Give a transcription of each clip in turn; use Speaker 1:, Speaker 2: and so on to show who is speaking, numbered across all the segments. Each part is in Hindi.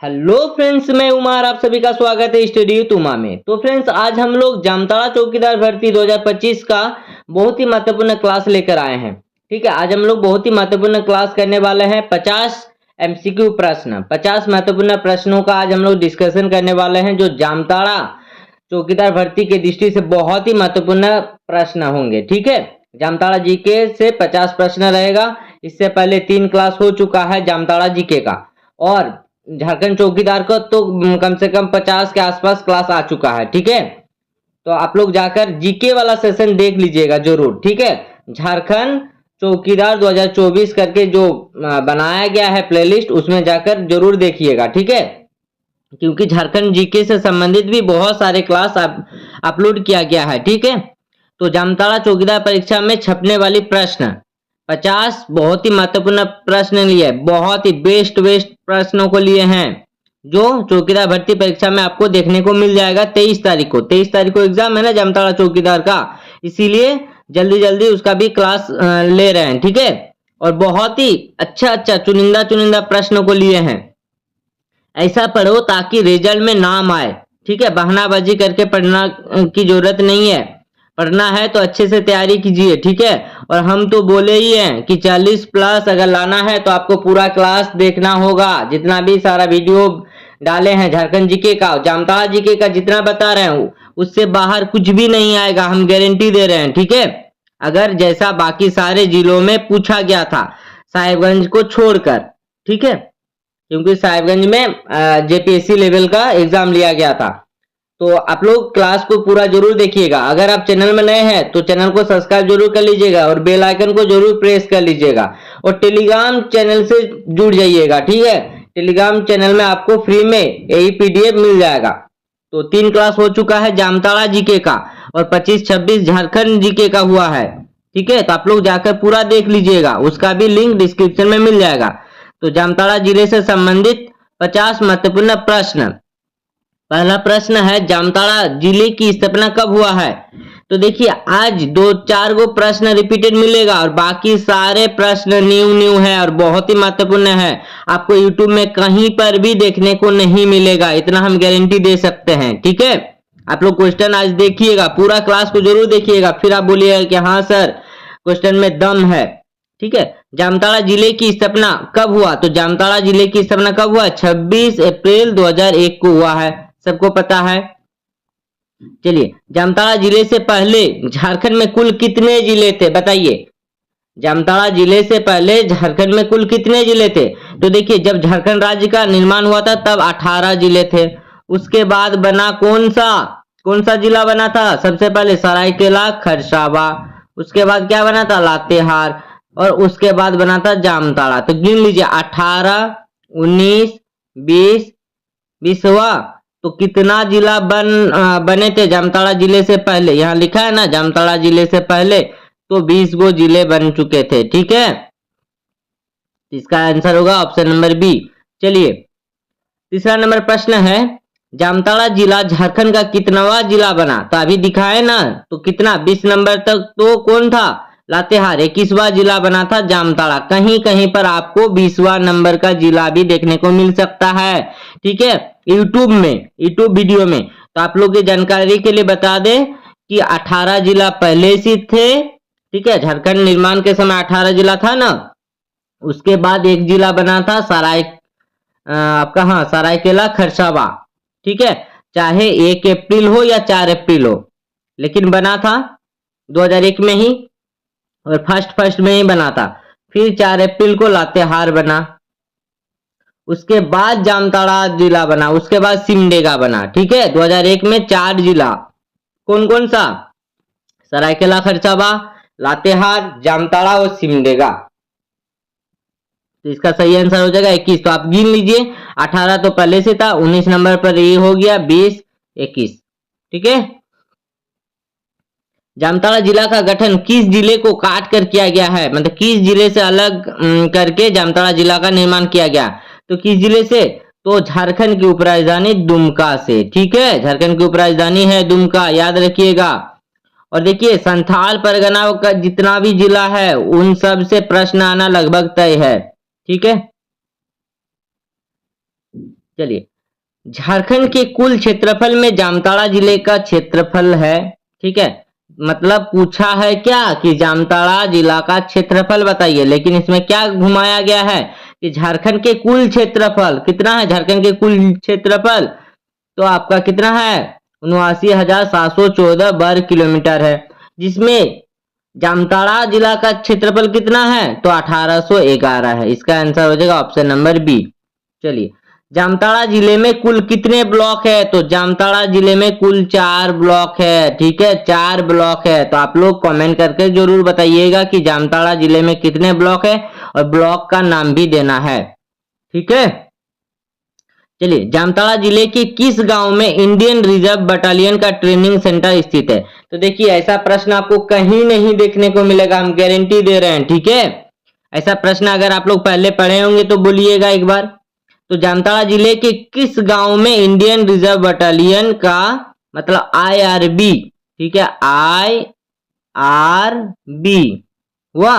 Speaker 1: हेलो फ्रेंड्स, मैं उमार आप सभी का स्वागत है स्टडी तुमा में। तो फ्रेंड्स, आज हम लोग जामताड़ा चौकीदार भर्ती 2025 का बहुत ही महत्वपूर्ण क्लास लेकर आए हैं। ठीक है, आज हम लोग बहुत ही महत्वपूर्ण क्लास करने वाले हैं। 50 एमसीक्यू प्रश्न, 50 महत्वपूर्ण प्रश्नों का आज हम लोग डिस्कशन करने वाले हैं, जो जामताड़ा चौकीदार भर्ती के दृष्टि से बहुत ही महत्वपूर्ण प्रश्न होंगे। ठीक है, जामताड़ा जीके से 50 प्रश्न रहेगा। इससे पहले 3 क्लास हो चुका है जामताड़ा जीके का, और झारखंड चौकीदार का तो कम से कम 50 के आसपास क्लास आ चुका है। ठीक है, तो आप लोग जाकर जीके वाला सेशन देख लीजिएगा जरूर। ठीक है, झारखंड चौकीदार 2024 करके जो बनाया गया है प्लेलिस्ट, उसमें जाकर जरूर देखिएगा। ठीक है, क्योंकि झारखंड जीके से संबंधित भी बहुत सारे क्लास अपलोड किया गया है। ठीक है, तो जामताड़ा चौकीदार परीक्षा में छपने वाली प्रश्न 50 बहुत ही महत्वपूर्ण प्रश्न लिए, बहुत ही बेस्ट प्रश्नों को लिए हैं, जो चौकीदार भर्ती परीक्षा में आपको देखने को मिल जाएगा। 23 तारीख को एग्जाम है ना जामताड़ा चौकीदार का, इसीलिए जल्दी जल्दी उसका भी क्लास ले रहे हैं। ठीक है, और बहुत ही अच्छा चुनिंदा प्रश्नों को लिए हैं। ऐसा पढ़ो ताकि रिजल्ट में नाम आए। ठीक है, बहानाबाजी करके पढ़ना की जरूरत नहीं है, पढ़ना है तो अच्छे से तैयारी कीजिए। ठीक है, और हम तो बोले ही हैं कि 40 प्लस अगर लाना है तो आपको पूरा क्लास देखना होगा। जितना भी सारा वीडियो डाले हैं झारखंड जीके का, जामताड़ा जीके का जितना बता रहे हूँ, उससे बाहर कुछ भी नहीं आएगा, हम गारंटी दे रहे हैं। ठीक है, अगर जैसा बाकी सारे जिलों में पूछा गया था साहिबगंज को छोड़कर, ठीक है, क्योंकि साहिबगंज में जेपीएससी लेवल का एग्जाम लिया गया था। तो आप लोग क्लास को पूरा जरूर देखिएगा। अगर आप चैनल में नए हैं तो चैनल को सब्सक्राइब जरूर कर लीजिएगा और बेल आइकन को जरूर प्रेस कर लीजिएगा, और टेलीग्राम चैनल से जुड़ जाइएगा। ठीक है, टेलीग्राम चैनल में आपको फ्री में यही पीडीएफ मिल जाएगा। तो 3 क्लास हो चुका है जामताड़ा जीके का, और 25-26 झारखंड जीके का हुआ है। ठीक है, तो आप लोग जाकर पूरा देख लीजिएगा, उसका भी लिंक डिस्क्रिप्शन में मिल जाएगा। तो जामताड़ा जिले से संबंधित 50 महत्वपूर्ण प्रश्न। पहला प्रश्न है, जामताड़ा जिले की स्थापना कब हुआ है? तो देखिए, आज 2-4 गो प्रश्न रिपीटेड मिलेगा, और बाकी सारे प्रश्न न्यू है और बहुत ही महत्वपूर्ण है। आपको यूट्यूब में कहीं पर भी देखने को नहीं मिलेगा, इतना हम गारंटी दे सकते हैं। ठीक है, आप लोग क्वेश्चन आज देखिएगा, पूरा क्लास को जरूर देखिएगा, फिर आप बोलिएगा कि हाँ सर क्वेश्चन में दम है। ठीक है, जामताड़ा जिले की स्थापना कब हुआ? तो जामताड़ा जिले की स्थापना कब हुआ? 26 अप्रैल 2001 को हुआ है, सबको पता है। चलिए, जामताड़ा जिले से पहले झारखंड में कुल कितने जिले थे बताइए? जामताड़ा जिले से पहले झारखंड में कुल कितने जिले थे? तो देखिए, जब झारखंड राज्य का निर्माण हुआ था तब 18 जिले थे। उसके बाद बना कौन सा जिला बना था? सबसे पहले सरायकेला खरसावा, उसके बाद क्या बना था? लातेहार, और उसके बाद बना था जामताड़ा। तो गिन लीजिए, 18, 19, 20, 20वां, तो कितना जिला बने थे जामताड़ा जिले से पहले? यहाँ लिखा है ना जामताड़ा जिले से पहले, तो 20 गो जिले बन चुके थे। ठीक है, इसका आंसर होगा ऑप्शन नंबर बी। चलिए, तीसरा नंबर प्रश्न है, जामताड़ा जिला झारखंड का कितनावा जिला बना? तो अभी दिखाए ना, तो कितना 20 नंबर तक तो कौन था? लातेहार। 21वां जिला बना था जामताड़ा। कहीं कहीं पर आपको 20वां नंबर का जिला भी देखने को मिल सकता है। ठीक है, यूट्यूब वीडियो में। तो आप लोग की जानकारी के लिए बता दें कि 18 जिला पहले से थे। ठीक है, झारखंड निर्माण के समय 18 जिला था ना, उसके बाद एक जिला बना था सरायकेला खरसावा। ठीक है, चाहे 1 अप्रैल हो या 4 अप्रैल हो, लेकिन बना था 2001 में ही, और फर्स्ट में ही बना था। फिर 4 अप्रैल को लातेहार बना, उसके बाद जामताड़ा जिला बना, उसके बाद सिमडेगा बना। ठीक है, 2001 में 4 जिला, कौन कौन सा? सरायकेला खरसावा, लातेहार, जामताड़ा और सिमडेगा। तो इसका सही आंसर हो जाएगा 21। तो आप गिन लीजिए, 18 तो पहले से था, 19 नंबर पर ये हो गया, 20, 21। ठीक है, जामताड़ा जिला का गठन किस जिले को काट कर किया गया है? मतलब किस जिले से अलग करके जामताड़ा जिला का निर्माण किया गया? तो किस जिले से? तो झारखंड की उपराजधानी दुमका से। ठीक है, झारखंड की उपराजधानी है दुमका, याद रखिएगा। और देखिए, संथाल परगना का जितना भी जिला है उन सब से प्रश्न आना लगभग तय है। ठीक है, चलिए, झारखंड के कुल क्षेत्रफल में जामताड़ा जिले का क्षेत्रफल है। ठीक है, मतलब पूछा है क्या कि जामताड़ा जिला का क्षेत्रफल बताइए, लेकिन इसमें क्या घुमाया गया है कि झारखंड के कुल क्षेत्रफल कितना है। झारखंड के कुल क्षेत्रफल तो आपका कितना है 79,714 वर्ग किलोमीटर है, जिसमें जामताड़ा जिला का क्षेत्रफल कितना है तो 1811 है। इसका आंसर हो जाएगा ऑप्शन नंबर बी। चलिए, जामताड़ा जिले में कुल कितने ब्लॉक है तो जामताड़ा जिले में कुल 4 ब्लॉक है। ठीक है, 4 ब्लॉक है। तो आप लोग कमेंट करके जरूर बताइएगा कि जामताड़ा जिले में कितने ब्लॉक है और ब्लॉक का नाम भी देना है। ठीक है, चलिए, जामताड़ा जिले के किस गांव में इंडियन रिजर्व बटालियन का ट्रेनिंग सेंटर स्थित है। तो देखिए, ऐसा प्रश्न आपको कहीं नहीं देखने को मिलेगा, हम गारंटी दे रहे हैं। ठीक है, ऐसा प्रश्न अगर आप लोग पहले पढ़े होंगे तो बोलिएगा एक बार। तो जामताड़ा जिले के किस गांव में इंडियन रिजर्व बटालियन का मतलब IRB, ठीक है, IRB हुआ।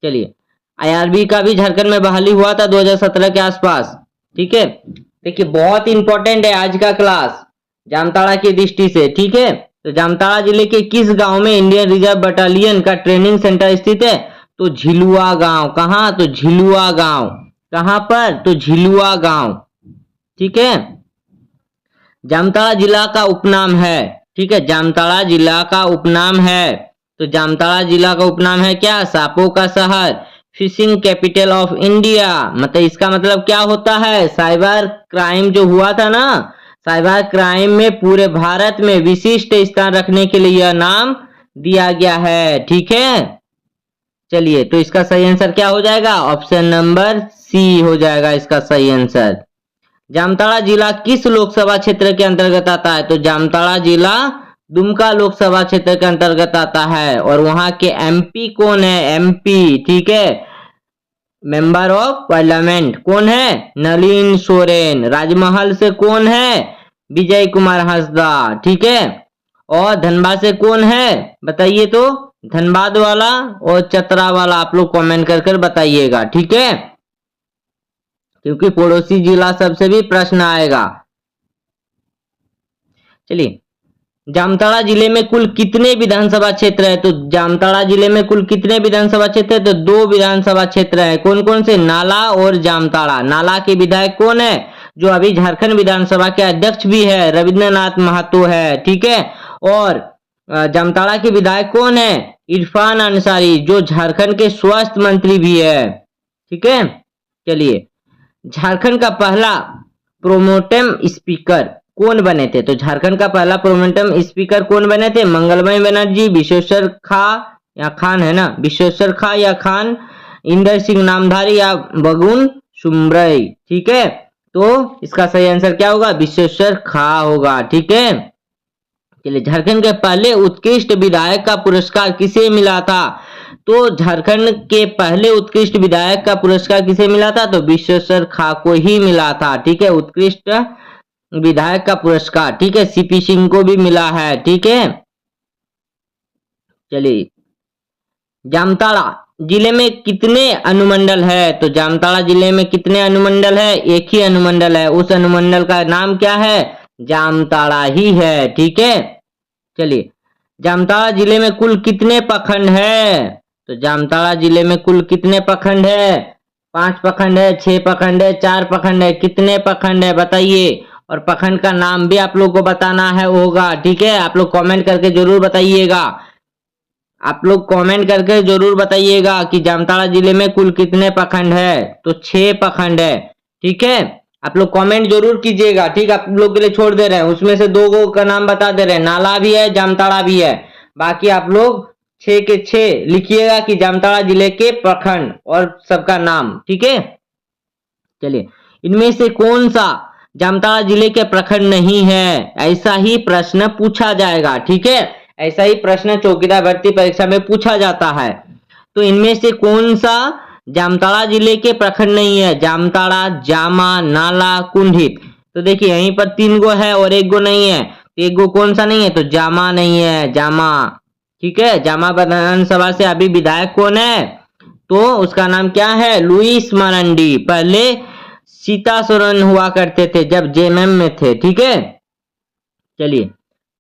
Speaker 1: चलिए, IRB का भी झारखंड में बहाली हुआ था 2017 के आसपास। ठीक है, देखिए बहुत इंपॉर्टेंट है आज का क्लास जामताड़ा की दृष्टि से। ठीक है, तो जामताड़ा जिले के किस गांव में इंडियन रिजर्व बटालियन का ट्रेनिंग सेंटर स्थित है तो झिलुआ गांव। कहां तो झिलुआ गांव। कहां पर तो झिलुआ गांव। ठीक है, जामताड़ा जिला का उपनाम है। ठीक है, जामताड़ा जिला का उपनाम है। तो जामताड़ा जिला का उपनाम है क्या सांपों का शहर, फिशिंग कैपिटल ऑफ इंडिया। मतलब इसका मतलब क्या होता है, साइबर क्राइम जो हुआ था ना, साइबर क्राइम में पूरे भारत में विशिष्ट स्थान रखने के लिए यह नाम दिया गया है। ठीक है, चलिए, तो इसका सही आंसर क्या हो जाएगा ऑप्शन नंबर सी हो जाएगा इसका सही आंसर। जामताड़ा जिला किस लोकसभा क्षेत्र के अंतर्गत आता है तो जामताड़ा जिला दुमका लोकसभा क्षेत्र के अंतर्गत आता है। और वहां के MP कौन है, MP। ठीक है, मेंबर ऑफ पार्लियामेंट कौन है नलिन सोरेन। राजमहल से कौन है विजय कुमार हांसदा। ठीक है, और धनबाद से कौन है बताइए तो धनबाद वाला और चतरा वाला आप लोग कमेंट कर कर बताइएगा। ठीक है, क्योंकि पड़ोसी जिला सबसे भी प्रश्न आएगा। चलिए, जामताड़ा जिले में कुल कितने विधानसभा क्षेत्र है तो जामताड़ा जिले में कुल कितने विधानसभा क्षेत्र है तो 2 विधानसभा क्षेत्र है। कौन कौन से, नाला और जामताड़ा। नाला के विधायक कौन है जो अभी झारखंड विधानसभा के अध्यक्ष भी है, रविंद्रनाथ महतो है। ठीक है, और जामताड़ा के विधायक कौन है इरफान अंसारी जो झारखंड के स्वास्थ्य मंत्री भी है। ठीक है, चलिए, झारखंड का पहला प्रोमोटेम स्पीकर कौन बने थे तो झारखंड का पहला प्रोमोटेम स्पीकर कौन बने थे मंगलमय बनर्जी, विश्वेश्वर खा या खान है ना, विश्वेश्वर खा या खान, इंदर सिंह नामधारी या बगुन सुमरई। ठीक है, तो इसका सही आंसर क्या होगा विश्वेश्वर खा होगा। ठीक है, चलिए, झारखंड के पहले उत्कृष्ट विधायक का पुरस्कार किसे मिला था तो झारखंड के पहले उत्कृष्ट विधायक का पुरस्कार किसे मिला था तो विश्वेश्वर खा को ही मिला था। ठीक है, उत्कृष्ट विधायक का पुरस्कार। ठीक है, CP सिंह को भी मिला है। ठीक है, चलिए, जामताड़ा जिले में कितने अनुमंडल है तो जामताड़ा जिले में कितने अनुमंडल है एक ही अनुमंडल है। उस अनुमंडल का नाम क्या है जामताड़ा ही है। ठीक है, चलिए, जामताड़ा जिले में कुल कितने प्रखंड है तो जामताड़ा जिले में कुल कितने प्रखंड है 5 प्रखंड है, 6 प्रखंड है, 4 प्रखंड है, कितने प्रखंड है बताइए। और प्रखंड का नाम भी आप लोग को बताना है होगा। ठीक है, आप लोग कमेंट करके जरूर बताइएगा। आप लोग कमेंट करके जरूर बताइएगा कि जामताड़ा जिले में कुल कितने प्रखंड है तो 6 प्रखंड है। ठीक है, आप लोग कमेंट जरूर कीजिएगा। ठीक, आप लोग के लिए छोड़ दे रहे हैं, उसमें से 2 का नाम बता दे रहे हैं, नाला भी है जामताड़ा भी है। बाकी आप लोग 6 के 6 लिखिएगा कि जामताड़ा जिले के प्रखंड और सबका नाम। ठीक है, चलिए, इनमें से कौन सा जामताड़ा जिले के प्रखंड नहीं है ऐसा ही प्रश्न पूछा जाएगा। ठीक है, ऐसा ही प्रश्न चौकीदार भर्ती परीक्षा में पूछा जाता है। तो इनमें से कौन सा जामताड़ा जिले के प्रखंड नहीं है जामताड़ा, जामा, नाला, कुंडित। तो देखिए यहीं पर 3 गो है और 1 गो नहीं है। एक गो कौन सा नहीं है तो जामा नहीं है, जामा। ठीक है, जामा विधानसभा से अभी विधायक कौन है तो उसका नाम क्या है लुइस मरांडी। पहले सीता सोरेन हुआ करते थे जब जेएमएम में थे। ठीक है, चलिए,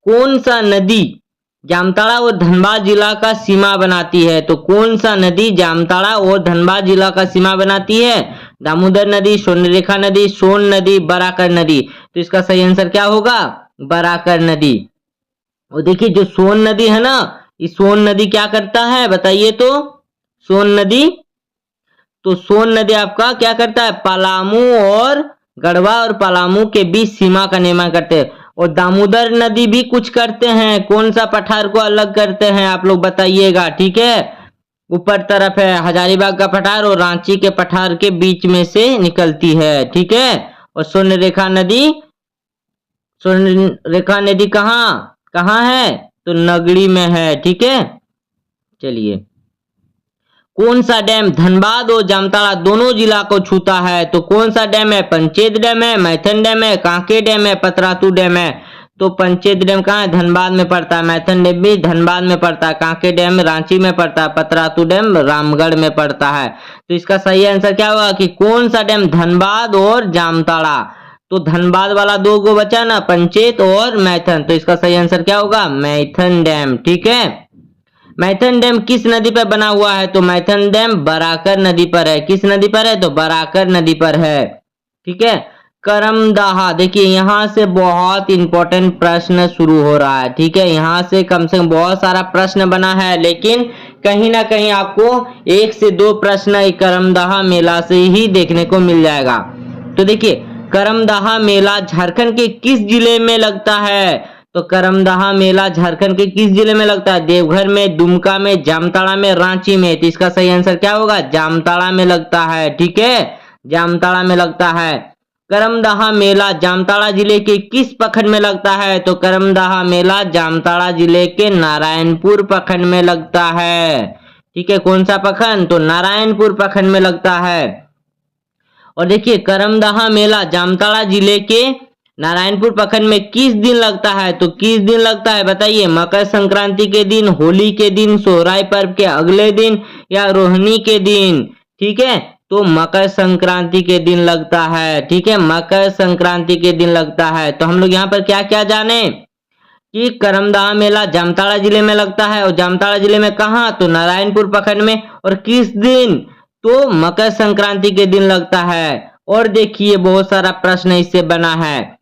Speaker 1: कौन सा नदी जामताड़ा और धनबाद जिला का सीमा बनाती है? तो कौन सा नदी जामताड़ा और धनबाद जिला का सीमा बनाती है? दामोदर नदी, स्वर्णरेखा नदी, सोन नदी, बराकर नदी। तो इसका सही आंसर क्या होगा? बराकर नदी। और देखिए जो सोन नदी है ना, इस सोन नदी क्या करता है बताइए तो? सोन नदी, तो सोन नदी आपका क्या करता है? पलामू और गढ़वा और पलामू के बीच सीमा का निर्माण करते हैं। और दामोदर नदी भी कुछ करते हैं, कौन सा पठार को अलग करते हैं आप लोग बताइएगा। ठीक है, ऊपर तरफ है हजारीबाग का पठार और रांची के पठार के बीच में से निकलती है। ठीक है, और स्वर्णरेखा नदी, स्वर्णरेखा नदी कहाँ कहाँ है? तो नगड़ी में है। ठीक है, चलिए, कौन सा डैम धनबाद और जामताड़ा दोनों जिला को छूता है? तो कौन सा डैम है? पंचेत डैम है, मैथन डैम है, कांके डैम है, पतरातू डैम है। तो पंचेत डैम कहाँ है? धनबाद में पड़ता है। मैथन डैम भी धनबाद में पड़ता है। कांके डैम रांची में पड़ता है। पतरातू डैम रामगढ़ में पड़ता है। तो इसका सही आंसर क्या होगा कि कौन सा डैम? धनबाद और जामताड़ा। तो धनबाद वाला दो गो बचा ना, पंचेत और मैथन। तो इसका सही आंसर क्या होगा? मैथन डैम। ठीक है, मैथन डैम किस नदी पर बना हुआ है? तो मैथन डैम बराकर नदी पर है। किस नदी पर है? तो बराकर नदी पर है। ठीक है, करमदाहा, देखिए यहां से बहुत इंपॉर्टेंट प्रश्न शुरू हो रहा है। ठीक है, यहां से कम बहुत सारा प्रश्न बना है, लेकिन कहीं ना कहीं आपको 1 से 2 प्रश्न करमदाहा मेला से ही देखने को मिल जाएगा। तो देखिए, करमदाहा मेला झारखंड के किस जिले में लगता है? तो करमदाहा मेला झारखंड के किस जिले में लगता है? देवघर में, दुमका में, जामताड़ा में, रांची में। तो इसका सही आंसर क्या होगा? जामताड़ा में लगता है। ठीक है, जामताड़ा में लगता है। करमदाहा मेला जामताड़ा जिले के किस प्रखंड में लगता है? तो करमदाहा मेला जामताड़ा जिले के नारायणपुर प्रखंड में लगता है। ठीक है, कौन सा प्रखंड? तो नारायणपुर प्रखंड में लगता है। और देखिए, करमदाहा मेला जामताड़ा जिले के नारायणपुर प्रखंड में किस दिन लगता है? तो किस दिन लगता है बताइए? मकर संक्रांति के दिन, होली के दिन, सोहराय पर्व के अगले दिन, या रोहिणी के दिन। ठीक है, तो मकर संक्रांति के दिन लगता है। ठीक है, मकर संक्रांति के दिन लगता है। तो हम लोग यहाँ पर क्या क्या जाने कि करमदाहा मेला जामताड़ा जिले में लगता है, और जामताड़ा जिले में कहाँ? तो नारायणपुर प्रखंड में। और किस दिन? तो मकर संक्रांति के दिन लगता है। और देखिए बहुत सारा प्रश्न इससे बना है।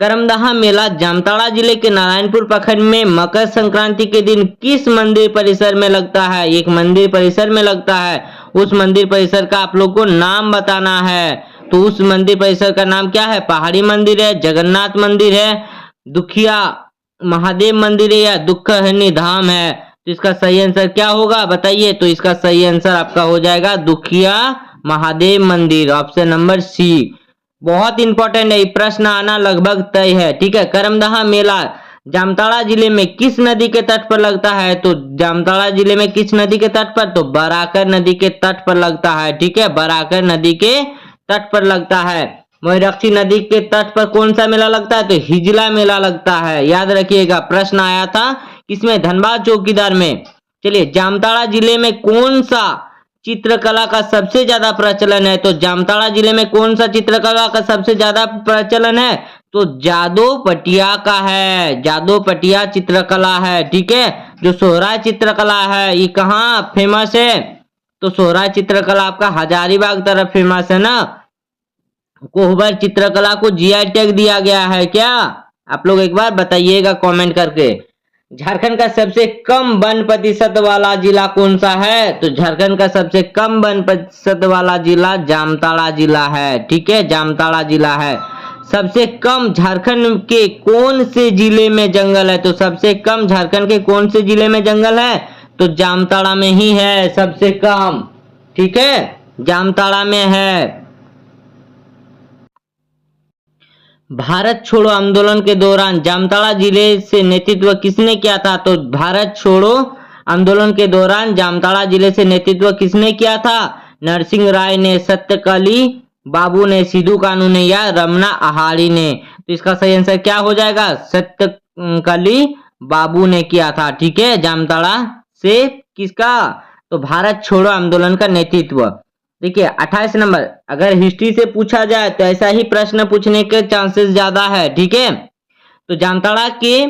Speaker 1: करमदाहा मेला जामताड़ा जिले के नारायणपुर प्रखंड में मकर संक्रांति के दिन किस मंदिर परिसर में लगता है? एक मंदिर परिसर में लगता है। उस मंदिर परिसर का आप लोग को नाम बताना है। तो उस मंदिर परिसर का नाम क्या है? पहाड़ी मंदिर है, जगन्नाथ मंदिर है, दुखिया महादेव मंदिर है, या दुखहरनी धाम है। तो इसका सही आंसर क्या होगा बताइए? तो इसका सही आंसर आपका हो जाएगा दुखिया महादेव मंदिर, ऑप्शन नंबर सी। बहुत इंपॉर्टेंट है, प्रश्न आना लगभग तय है। ठीक है, करमदाहा मेला जामताड़ा जिले में किस नदी के तट पर लगता है? तो जामताड़ा जिले में किस नदी के तट पर? तो बराकर नदी के तट पर लगता है। ठीक है, बराकर नदी के तट पर लगता है। मयूराक्षी नदी के तट पर कौन सा मेला लगता है? तो हिजला मेला लगता है। याद रखिएगा, प्रश्न आया था किसमें? धनबाद चौकीदार में। चलिए, जामताड़ा जिले में कौन सा चित्रकला का सबसे ज्यादा प्रचलन है? तो जामताड़ा जिले में कौन सा चित्रकला का सबसे ज्यादा प्रचलन है? तो जादो पटिया का है। जादो पटिया चित्रकला है। ठीक है, जो सोहराय चित्रकला है ये कहाँ फेमस है? तो सोहराय चित्रकला आपका हजारीबाग तरफ फेमस है ना। कोहबर चित्रकला को जीआई टैग दिया गया है क्या? आप लोग एक बार बताइएगा कमेंट करके। झारखंड का सबसे कम वन प्रतिशत वाला जिला कौन सा है? तो झारखंड का सबसे कम वन प्रतिशत वाला जिला जामताड़ा जिला है। ठीक है, जामताड़ा जिला है। सबसे कम झारखंड के कौन से जिले में जंगल है? तो सबसे कम झारखंड के कौन से जिले में जंगल है? तो जामताड़ा में ही है सबसे कम। ठीक है, जामताड़ा में है। भारत छोड़ो आंदोलन के दौरान जामताड़ा जिले से नेतृत्व किसने किया था? तो भारत छोड़ो आंदोलन के दौरान जामताड़ा जिले से नेतृत्व किसने किया था? नरसिंह राय ने, सत्यकली बाबू ने, सिद्धू कानू ने, या रमना आहाड़ी ने। तो इसका सही आंसर क्या हो जाएगा? सत्यकली बाबू ने किया था। ठीक है, जामताड़ा से किसका? तो भारत छोड़ो आंदोलन का नेतृत्व। देखिए 28 नंबर, अगर हिस्ट्री से पूछा जाए तो ऐसा ही प्रश्न पूछने के चांसेस ज्यादा है, ठीक है। तो जामताड़ा के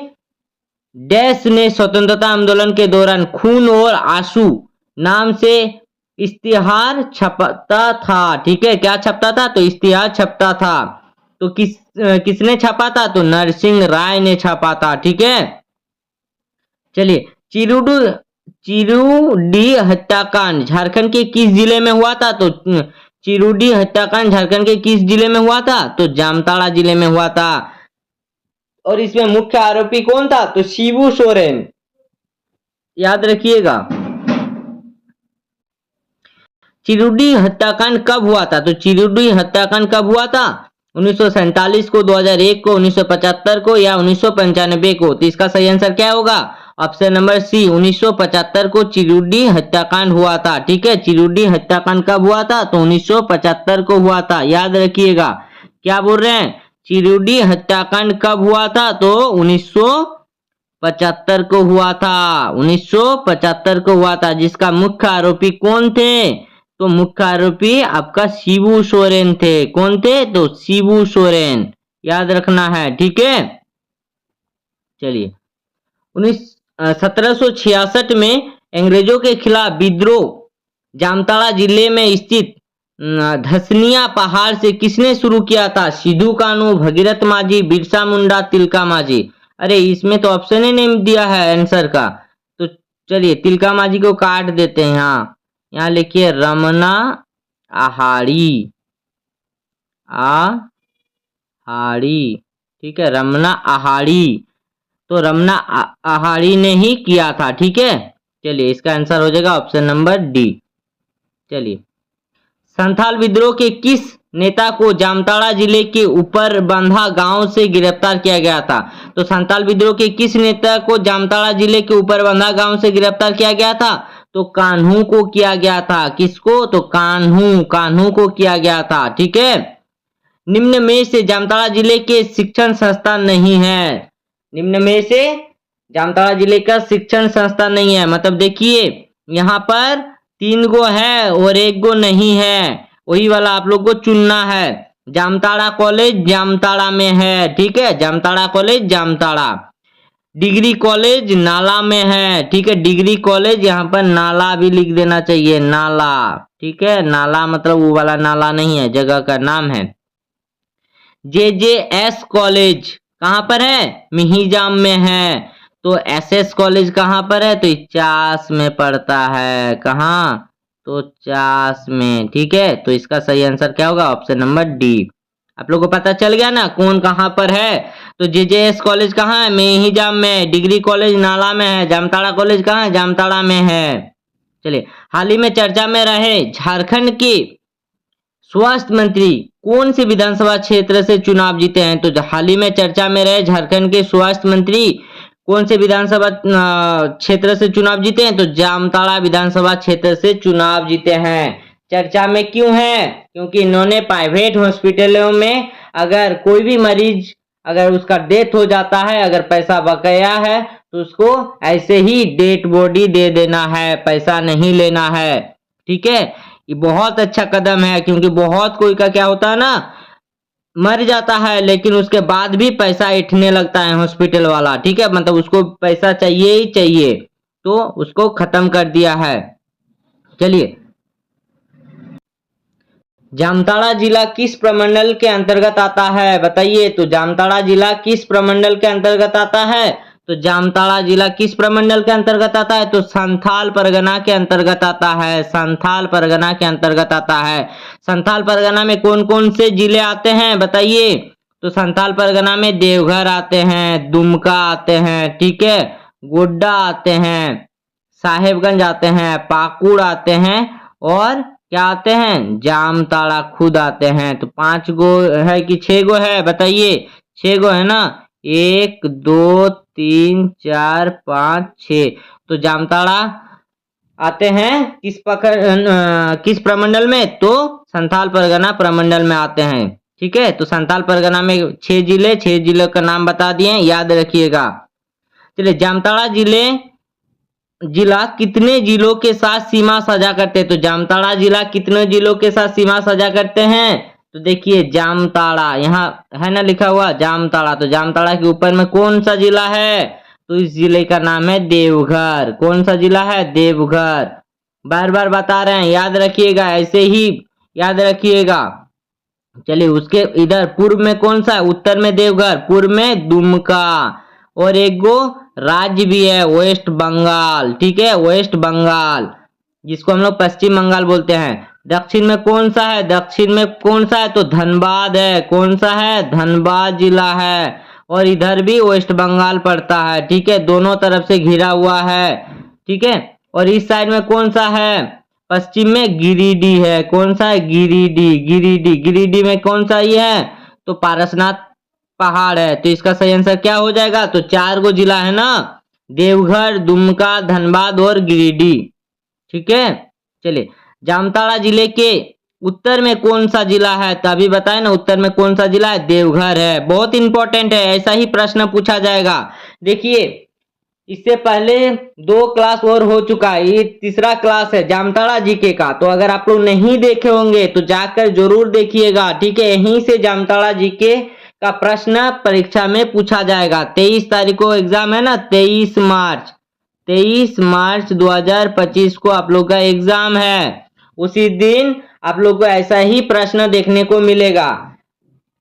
Speaker 1: डैश ने स्वतंत्रता आंदोलन के दौरान खून और आंसू नाम से इश्तिहार छपता था, ठीक है। क्या छपता था? तो इश्तिहार छपता था। तो किसने छापा था? तो नरसिंह राय ने छापा था, ठीक है। चलिए, चिरुडी हत्याकांड झारखंड के किस जिले में हुआ था? तो चिरुडी हत्याकांड झारखंड के किस जिले में हुआ था? तो जामताड़ा जिले में हुआ था। और इसमें मुख्य आरोपी कौन था? तो शिबू सोरेन, याद रखिएगा। चिरुडी हत्याकांड कब हुआ था? तो चिरुडी हत्याकांड कब हुआ था? 1947 को, 2001 को, 1975 को या 1995 को? तो इसका सही आंसर क्या होगा? ऑप्शन नंबर सी, 1975 को चिरुडी हत्याकांड हुआ था, ठीक है। चिरुडी हत्याकांड कब हुआ था? तो 1975 को हुआ था, याद रखिएगा। क्या बोल रहे हैं? चिरुडी हत्याकांड कब हुआ था? तो 1975 को हुआ था, 1975 को हुआ था। जिसका मुख्य आरोपी कौन थे? तो मुख्य आरोपी आपका शिबू सोरेन थे। कौन थे? तो शिबू सोरेन, याद रखना है, ठीक है। चलिए, 1766 में अंग्रेजों के खिलाफ विद्रोह जामताड़ा जिले में स्थित धसनिया पहाड़ से किसने शुरू किया था? सिद्धू कानू, भगीरथ माझी, बिरसा मुंडा, तिलका माझी। अरे इसमें तो ऑप्शन ही नहीं दिया है आंसर का। तो चलिए, तिलका माझी को काट देते हैं। यहाँ लिखिए रमना आहाड़ी, ठीक है, रमना आहाड़ी। तो रमना आहाड़ी ने ही किया था, ठीक है। चलिए, इसका आंसर हो जाएगा ऑप्शन नंबर डी। चलिए, संथाल विद्रोह के किस नेता को जामताड़ा जिले के ऊपर बंधा गांव से गिरफ्तार किया गया था? तो संथाल विद्रोह के किस नेता को जामताड़ा जिले के ऊपर बंधा गांव से गिरफ्तार किया गया था? तो कान्हू को किया गया था। किसको? तो कान्हू को किया गया था, ठीक है। निम्न में से जामताड़ा जिले के शिक्षण संस्थान नहीं है। निम्न में से जामताड़ा जिले का शिक्षण संस्थान नहीं है, मतलब देखिए यहाँ पर 3 गो है और 1 गो नहीं है, वही वाला आप लोग को चुनना है। जामताड़ा कॉलेज जामताड़ा में है, ठीक है, Jamtara college Jamtara. Degree college नाला में है, ठीक है, डिग्री कॉलेज, यहाँ पर नाला भी लिख देना चाहिए, नाला, ठीक है। नाला मतलब वो वाला नाला नहीं है, जगह का नाम है। JJS कॉलेज कहाँ पर है? मिहिजाम में है। तो SS कॉलेज कहाँ पर है? तो चास में पड़ता है। कहाँ? तो चास में, ठीक है। तो इसका सही आंसर क्या होगा? Option number D. आप लोगों को पता चल गया ना कौन कहाँ पर है? तो JJS कॉलेज कहाँ है? मिहिजाम में। डिग्री कॉलेज नाला में है। जामताड़ा कॉलेज कहाँ है? जामताड़ा में है। चलिए, हाल ही में चर्चा में रहे झारखंड के स्वास्थ्य मंत्री कौन से विधानसभा क्षेत्र से चुनाव जीते हैं? तो हाल ही में चर्चा में रहे झारखंड के स्वास्थ्य मंत्री कौन से विधानसभा क्षेत्र से चुनाव जीते हैं? तो जामताड़ा विधानसभा क्षेत्र से चुनाव जीते हैं। चर्चा में क्यों है? क्योंकि इन्होंने प्राइवेट हॉस्पिटलों में अगर कोई भी मरीज अगर उसका डेथ हो जाता है, अगर पैसा बकाया है तो उसको ऐसे ही डेड बॉडी दे देना है, पैसा नहीं लेना है, ठीक है। ये बहुत अच्छा कदम है, क्योंकि बहुत कोई का क्या होता है ना, मर जाता है लेकिन उसके बाद भी पैसा ऐंठने लगता है हॉस्पिटल वाला, ठीक है, मतलब उसको पैसा चाहिए ही चाहिए, तो उसको खत्म कर दिया है। चलिए, जामताड़ा जिला किस प्रमंडल के अंतर्गत आता है? बताइए। तो जामताड़ा जिला किस प्रमंडल के अंतर्गत आता है? तो जामताड़ा जिला किस प्रमंडल के अंतर्गत आता है? तो संथाल परगना के अंतर्गत आता है। संथाल परगना के अंतर्गत आता है। संथाल परगना में कौन कौन से जिले आते हैं? बताइए। तो संथाल परगना में देवघर आते हैं, दुमका आते हैं, ठीक है, गोड्डा आते हैं, साहेबगंज आते हैं, पाकुड़ आते हैं और क्या आते हैं? जामताड़ा खुद आते हैं। तो 5 गो है कि 6 गो है? बताइए। 6 गो है ना? 1 2 3 4 5 6। तो जामताड़ा आते हैं किस प्रमंडल में? तो संथाल परगना प्रमंडल में आते हैं, ठीक है। तो संथाल परगना में 6 जिले का नाम बता दिए, याद रखिएगा। चलिए, जामताड़ा जिले जिला कितने जिलों के साथ सीमा साझा करते हैं? तो जामताड़ा जिला कितने जिलों के साथ सीमा साझा करते हैं? तो देखिए जामताड़ा यहाँ है ना लिखा हुआ जामताड़ा, तो जामताड़ा के ऊपर में कौन सा जिला है? तो इस जिले का नाम है देवघर। कौन सा जिला है? देवघर। बार बार बता रहे हैं, याद रखिएगा, ऐसे ही याद रखिएगा। चलिए उसके इधर पूर्व में कौन सा है? उत्तर में देवघर, पूर्व में दुमका, और एक गो राज्य भी है वेस्ट बंगाल, ठीक है, वेस्ट बंगाल, जिसको हम लोग पश्चिम बंगाल बोलते हैं। दक्षिण में कौन सा है? दक्षिण में कौन सा है? तो धनबाद है। कौन सा है? धनबाद जिला है। और इधर भी वेस्ट बंगाल पड़ता है, ठीक है, दोनों तरफ से घिरा हुआ है, ठीक है। और इस साइड में कौन सा है? पश्चिम में गिरिडीह है। कौन सा है? गिरिडीह। गिरिडीह, गिरिडीह में कौन सा ये है? तो पारसनाथ पहाड़ है। तो इसका सही आंसर क्या हो जाएगा? तो 4 गो जिला है ना, देवघर, दुमका, धनबाद और गिरिडीह, ठीक है। चलिए जामताड़ा जिले के उत्तर में कौन सा जिला है? तो अभी बताए ना, उत्तर में कौन सा जिला है? देवघर है। बहुत इंपॉर्टेंट है, ऐसा ही प्रश्न पूछा जाएगा। देखिए इससे पहले 2 क्लास और हो चुका है, ये तीसरा क्लास है जामताड़ा जीके का। तो अगर आप लोग नहीं देखे होंगे तो जाकर जरूर देखिएगा, ठीक है। यहीं से जामताड़ा जीके का प्रश्न परीक्षा में पूछा जाएगा। 23 तारीख को एग्जाम है ना, 23 मार्च 2025 को आप लोग का एग्जाम है। उसी दिन आप लोग को ऐसा ही प्रश्न देखने को मिलेगा,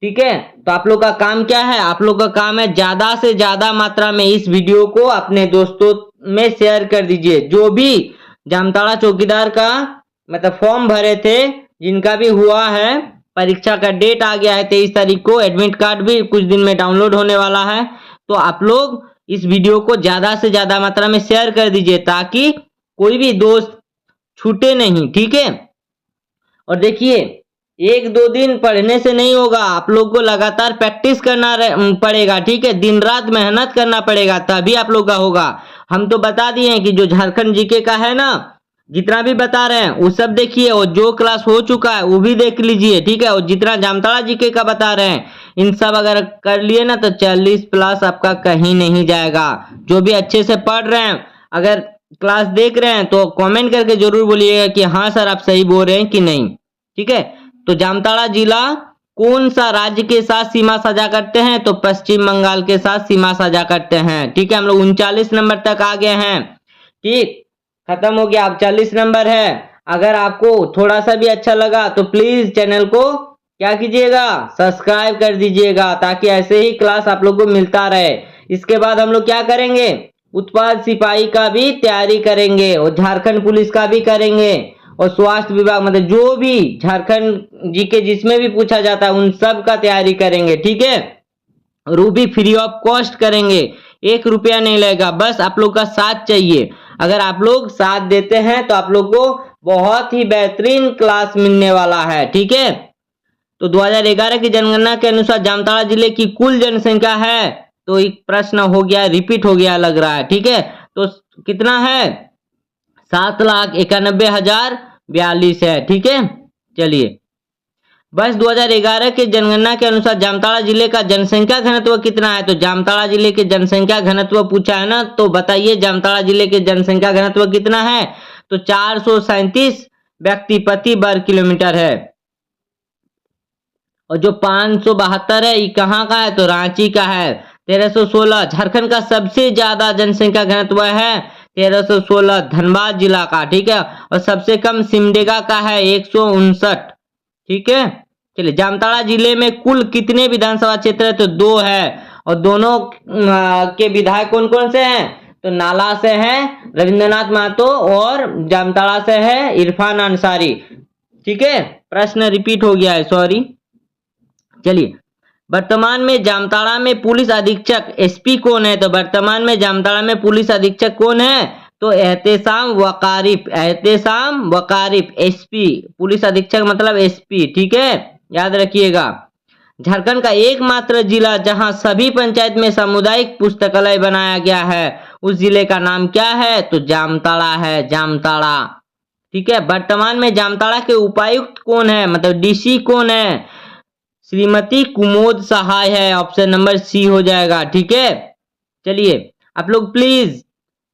Speaker 1: ठीक है। तो आप लोग का काम क्या है? आप लोग का काम है ज्यादा से ज्यादा मात्रा में इस वीडियो को अपने दोस्तों में शेयर कर दीजिए। जो भी जामताड़ा चौकीदार का मतलब फॉर्म भरे थे, जिनका भी हुआ है, परीक्षा का डेट आ गया है 23 तारीख को, एडमिट कार्ड भी कुछ दिन में डाउनलोड होने वाला है। तो आप लोग इस वीडियो को ज्यादा से ज्यादा मात्रा में शेयर कर दीजिए ताकि कोई भी दोस्त छूटे नहीं, ठीक है। और देखिए 1-2 दिन पढ़ने से नहीं होगा, आप लोग को लगातार प्रैक्टिस करना पड़ेगा, ठीक है, दिन रात मेहनत करना पड़ेगा, तभी आप लोग का होगा। हम तो बता दिए हैं कि जो झारखंड जीके का है ना, जितना भी बता रहे हैं वो सब देखिए, और जो क्लास हो चुका है वो भी देख लीजिए, ठीक है। और जितना जामताड़ा जीके का बता रहे हैं इन सब अगर कर लिए ना तो 40 प्लस आपका कहीं नहीं जाएगा। जो भी अच्छे से पढ़ रहे हैं, अगर क्लास देख रहे हैं तो कमेंट करके जरूर बोलिएगा कि हाँ सर आप सही बोल रहे हैं कि नहीं, ठीक है। तो जामताड़ा जिला कौन सा राज्य के साथ सीमा साझा करते हैं? तो पश्चिम बंगाल के साथ सीमा साझा करते हैं, ठीक है। हम लोग 39 नंबर तक आ गए हैं, ठीक, खत्म हो गया, अब 40 नंबर है। अगर आपको थोड़ा सा भी अच्छा लगा तो प्लीज चैनल को क्या कीजिएगा? सब्सक्राइब कर दीजिएगा, ताकि ऐसे ही क्लास आप लोग को मिलता रहे। इसके बाद हम लोग क्या करेंगे? उत्पाद सिपाही का भी तैयारी करेंगे, और झारखंड पुलिस का भी करेंगे, और स्वास्थ्य विभाग, मतलब जो भी झारखंड जीके जिसमें भी पूछा जाता है उन सब का तैयारी करेंगे, ठीक है। और वो भी फ्री ऑफ कॉस्ट करेंगे, 1 रुपया नहीं लगेगा, बस आप लोग का साथ चाहिए। अगर आप लोग साथ देते हैं तो आप लोग को बहुत ही बेहतरीन क्लास मिलने वाला है, ठीक है। तो 2011 की जनगणना के अनुसार जामताड़ा जिले की कुल जनसंख्या है, तो एक प्रश्न हो गया, रिपीट हो गया लग रहा है, ठीक है। तो कितना है? 7,91,042 है, ठीक है। चलिए वर्ष 2011 के जनगणना के अनुसार जामताड़ा जिले का जनसंख्या घनत्व कितना है? तो जामताड़ा जिले के जनसंख्या घनत्व पूछा है ना, तो बताइए जामताड़ा जिले के जनसंख्या घनत्व कितना है? तो 437 व्यक्ति प्रति वर्ग किलोमीटर है। और जो 572 है ये कहाँ का है? तो रांची का है। 1316 झारखंड का सबसे ज्यादा जनसंख्या घनत्व है, 1316 धनबाद जिला का, ठीक है। और सबसे कम सिमडेगा का है 159, ठीक है। चलिए जामताड़ा जिले में कुल कितने विधानसभा क्षेत्र है? तो 2 है। और दोनों के विधायक कौन कौन से हैं? तो नाला से हैं रविंद्रनाथ महतो, और जामताड़ा से है इरफान अंसारी, ठीक है। प्रश्न रिपीट हो गया है, सॉरी। चलिए वर्तमान में जामताड़ा में पुलिस अधीक्षक एसपी कौन है? तो वर्तमान में जामताड़ा में पुलिस अधीक्षक कौन है? तो एहतेशाम वकारिफ एसपी, पुलिस अधीक्षक मतलब एसपी, ठीक है, याद रखिएगा। झारखंड का एकमात्र जिला जहां सभी पंचायत में सामुदायिक पुस्तकालय बनाया गया है, उस जिले का नाम क्या है? तो जामताड़ा है, जामताड़ा, ठीक है। वर्तमान में जामताड़ा के उपायुक्त कौन है, मतलब डीसी कौन है? श्रीमती कुमोद सहाय है, ऑप्शन नंबर सी हो जाएगा, ठीक है। चलिए आप लोग प्लीज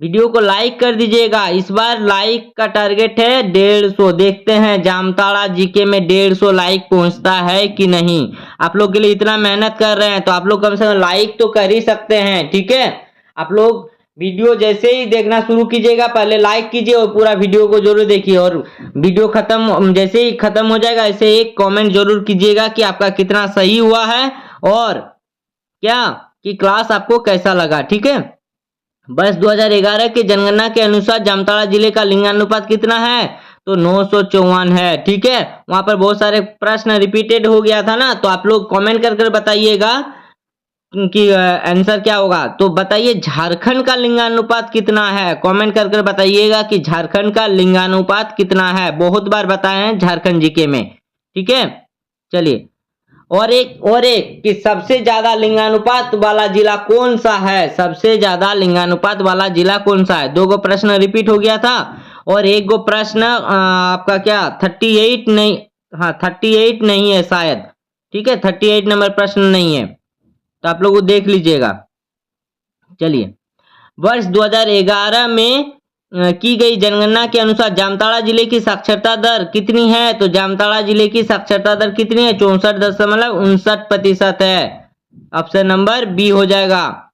Speaker 1: वीडियो को लाइक कर दीजिएगा। इस बार लाइक का टारगेट है 150। देखते हैं जामताड़ा जीके में 150 लाइक पहुंचता है कि नहीं। आप लोग के लिए इतना मेहनत कर रहे हैं तो आप लोग कम से कम लाइक तो कर ही सकते हैं, ठीक है। आप लोग वीडियो जैसे ही देखना शुरू कीजिएगा पहले लाइक कीजिए और पूरा वीडियो को जरूर देखिए, और वीडियो खत्म जैसे ही खत्म हो जाएगा ऐसे एक कमेंट जरूर कीजिएगा कि आपका कितना सही हुआ है और क्या कि क्लास आपको कैसा लगा, ठीक है। वर्ष 2011 की जनगणना के अनुसार जामताड़ा जिले का लिंगानुपात कितना है, तो 954 है, ठीक है। वहां पर बहुत सारे प्रश्न रिपीटेड हो गया था ना, तो आप लोग कमेंट कर बताइएगा कि आंसर क्या होगा। तो बताइए झारखंड का लिंगानुपात कितना है, कमेंट कर बताइएगा कि झारखंड का लिंगानुपात कितना है। बहुत बार बताए हैं झारखंड जीके में, ठीक है। चलिए और एक कि सबसे ज्यादा लिंगानुपात वाला जिला कौन सा है, सबसे ज्यादा लिंगानुपात वाला जिला कौन सा है। 2 गो प्रश्न रिपीट हो गया था और 1 गो प्रश्न आपका क्या 38 नहीं, हाँ 38 नहीं है शायद, ठीक है। 38 नंबर प्रश्न नहीं है, तो आप लोग देख लीजिएगा। चलिए वर्ष 2011 में की गई जनगणना के अनुसार जामताड़ा जिले की साक्षरता दर कितनी है, तो जामताड़ा जिले की साक्षरता दर कितनी है, 64.59% है। ऑप्शन नंबर बी हो जाएगा।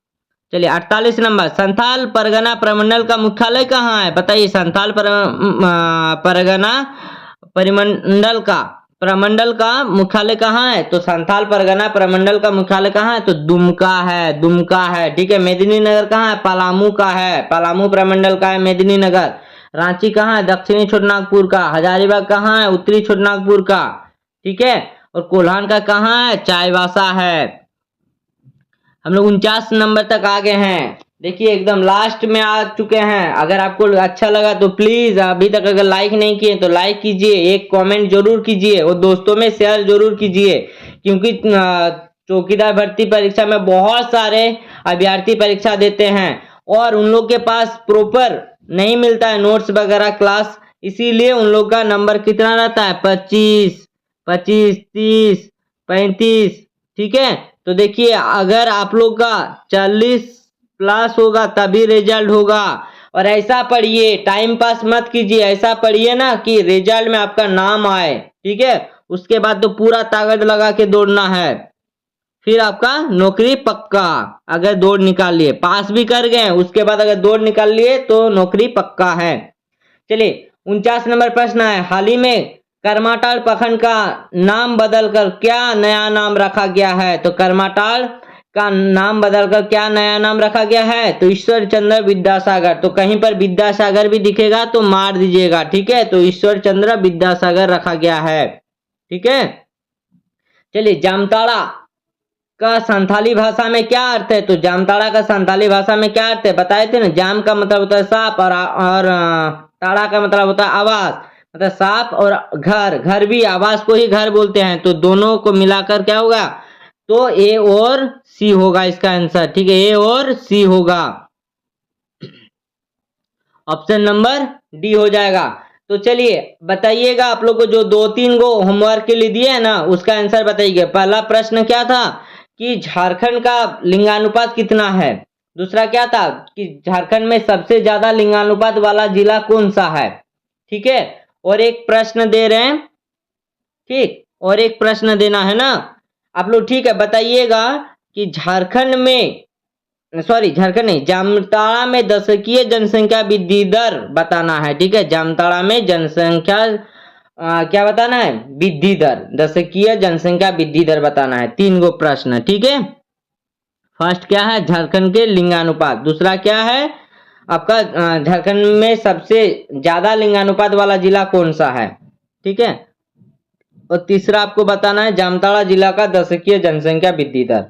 Speaker 1: चलिए 48 नंबर, संथाल परगना प्रमंडल का मुख्यालय कहाँ है, बताइए। संथाल परगना प्रमंडल का मुख्यालय कहाँ है, तो संथाल परगना प्रमंडल का मुख्यालय कहाँ है, तो दुमका है, ठीक है। मेदिनीनगर कहाँ है, पलामू का है, पलामू प्रमंडल का है मेदिनीनगर। रांची कहाँ है, दक्षिणी छोटानागपुर का। हजारीबाग कहाँ है, उत्तरी छोटानागपुर का, ठीक है। और कोल्हान का कहाँ है, चाईबासा है। हम लोग 49 नंबर तक आ गए हैं, देखिए एकदम लास्ट में आ चुके हैं। अगर आपको अच्छा लगा तो प्लीज अभी तक अगर लाइक नहीं किए तो लाइक कीजिए, एक कमेंट जरूर कीजिए और दोस्तों में शेयर जरूर कीजिए, क्योंकि चौकीदार भर्ती परीक्षा में बहुत सारे अभ्यर्थी परीक्षा देते हैं और उन लोग के पास प्रॉपर नहीं मिलता है नोट्स वगैरह क्लास, इसीलिए उन लोग का नंबर कितना रहता है 25, 30, 35, ठीक है। तो देखिए अगर आप लोग का 40 प्लस होगा तभी रिजल्ट होगा। और ऐसा पढ़िए, टाइम पास मत कीजिए, ऐसा पढ़िए ना कि रिजल्ट में आपका नाम आए, ठीक है। उसके बाद तो पूरा ताकत लगा के दौड़ना है, फिर आपका नौकरी पक्का। अगर दौड़ निकाल लिए, पास भी कर गए, उसके बाद अगर दौड़ निकाल लिए तो नौकरी पक्का है। चलिए 49 नंबर प्रश्न है, हाल ही में करमाटाल प्रखंड का नाम बदलकर क्या नया नाम रखा गया है, तो करमाटाल का नाम बदलकर क्या नया नाम रखा गया है, तो ईश्वर चंद्र विद्यासागर। तो कहीं पर विद्यासागर भी दिखेगा तो मार दीजिएगा, ठीक है। तो ईश्वर चंद्र विद्यासागर रखा गया है, ठीक है। चलिए जामताड़ा का संथाली भाषा में क्या अर्थ है, तो जामताड़ा का संथाली भाषा में क्या अर्थ है, बताए थे ना। जाम का मतलब होता है साफ और ताड़ा का मतलब होता है आवास, मतलब साफ और घर भी आवास को ही घर बोलते हैं, तो दोनों को मिलाकर क्या होगा, तो ए और सी होगा इसका आंसर, ठीक है। ए और सी होगा, ऑप्शन नंबर डी हो जाएगा। तो चलिए बताइएगा आप लोग को जो 2-3 गो होमवर्क के लिए दिए है ना उसका आंसर बताइए। पहला प्रश्न क्या था कि झारखंड का लिंगानुपात कितना है, दूसरा क्या था कि झारखंड में सबसे ज्यादा लिंगानुपात वाला जिला कौन सा है, ठीक है। और एक प्रश्न दे रहे हैं, ठीक, और एक प्रश्न देना है ना आप लोग, ठीक है। बताइएगा कि झारखंड नहीं, जामताड़ा में दशकीय जनसंख्या वृद्धि दर बताना है, ठीक है। जामताड़ा में जनसंख्या क्या बताना है, वृद्धि दर, दशकीय जनसंख्या वृद्धि दर बताना है। 3 गो प्रश्न, ठीक है। फर्स्ट क्या है, झारखंड के लिंगानुपात। दूसरा क्या है आपका, झारखंड में सबसे ज्यादा लिंगानुपात वाला जिला कौन सा है, ठीक है। और तीसरा आपको बताना है जामताड़ा जिला का दशकीय जनसंख्या वृद्धि दर।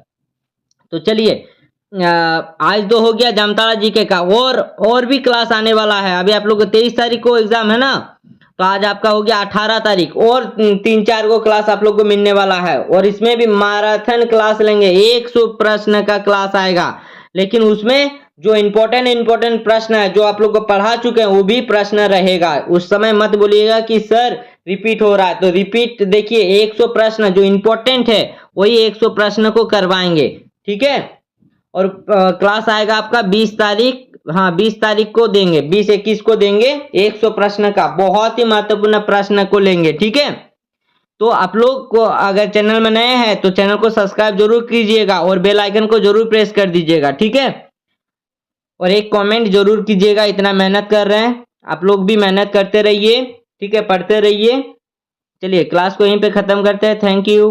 Speaker 1: तो चलिए आज तो हो गया जामताड़ा जीके का, और भी क्लास आने वाला है। अभी आप लोग को 23 तारीख को एग्जाम है ना, तो आज आपका हो गया 18 तारीख, और 3-4 गो क्लास आप लोग को मिलने वाला है। और इसमें भी मैराथन क्लास लेंगे, 100 प्रश्न का क्लास आएगा, लेकिन उसमें जो इम्पोर्टेंट प्रश्न है जो आप लोग को पढ़ा चुके हैं वो भी प्रश्न रहेगा। उस समय मत बोलिएगा कि सर रिपीट हो रहा है, तो रिपीट देखिए 100 प्रश्न जो इम्पोर्टेंट है वही 100 प्रश्न को करवाएंगे, ठीक है। और क्लास आएगा आपका 20 तारीख, हाँ 20 तारीख को देंगे, 20-21 को देंगे 100 प्रश्न का, बहुत ही महत्वपूर्ण प्रश्न को लेंगे। ठीक है, तो आप लोग को अगर चैनल में नए हैं तो चैनल को सब्सक्राइब जरूर कीजिएगा और बेल आइकन को जरूर प्रेस कर दीजिएगा। ठीक है, और एक कमेंट जरूर कीजिएगा, इतना मेहनत कर रहे हैं आप लोग भी मेहनत करते रहिए। ठीक है, पढ़ते रहिए। चलिए क्लास को यहीं पे खत्म करते हैं। Thank you.